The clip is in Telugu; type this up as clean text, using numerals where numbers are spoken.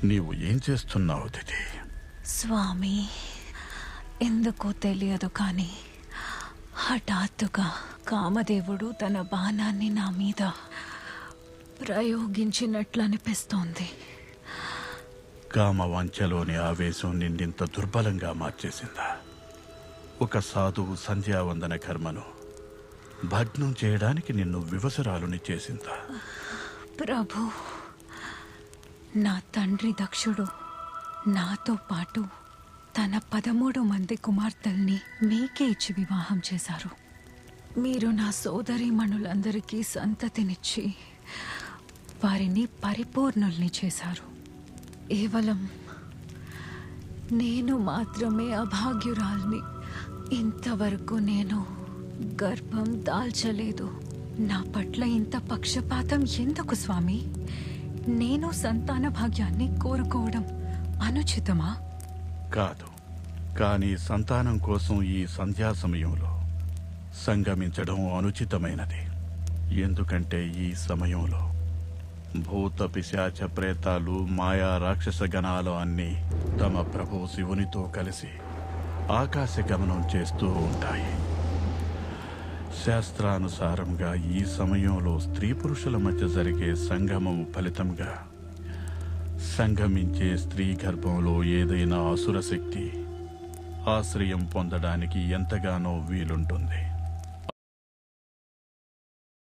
నీవు ఏం చేస్తున్నావు దిది? స్వామి, ఎందుకో తెలియదు కానీ హఠాత్తుగా కామదేవుడు తన బాణాన్ని నా మీద ప్రయోగించినట్లు అనిపిస్తోంది. కామవంచలోని ఆవేశం నిన్నింత దుర్బలంగా మార్చేసిందా? ఒక సాధువు సంధ్యావందన కర్మను భగ్నం చేయడానికి నిన్ను వివసరాలుని చేసిందా? ప్రభు, నా తండ్రి దక్షుడు నాతో పాటు తన 13 మంది కుమార్తెల్ని మీకే ఇచ్చి వివాహం చేశారు. మీరు నా సోదరీమణులందరికీ సంతతినిచ్చి వారిని పరిపూర్ణుల్ని చేశారు. కేవలం నేను మాత్రమే అభాగ్యురాల్ని. ఇంతవరకు నేను గర్భం దాల్చలేదు. నా పట్ల ఇంత పక్షపాతం ఎందుకు స్వామి? నేను సంతాన భాగ్యాన్ని కోరుకోవడం అనుచితమా? కాదు, కానీ సంతానం కోసం ఈ సంధ్యా సమయంలో సంగమించడం అనుచితమైనది. ఎందుకంటే ఈ సమయంలో భూత పిశాచ ప్రేతాలు మాయా రాక్షస గణాలు అన్నీ తమ ప్రభు శివునితో కలిసి ఆకాశ గమనం చేస్తూ ఉంటాయి. శాస్త్రానుసారంగా ఈ సమయంలో స్త్రీ పురుషుల మధ్య జరిగే సంగమం ఫలితంగా సంగమించే స్త్రీ గర్భంలో ఏదైనా అసుర శక్తి ఆశ్రయం పొందడానికి ఎంతగానో వీలుంటుంది.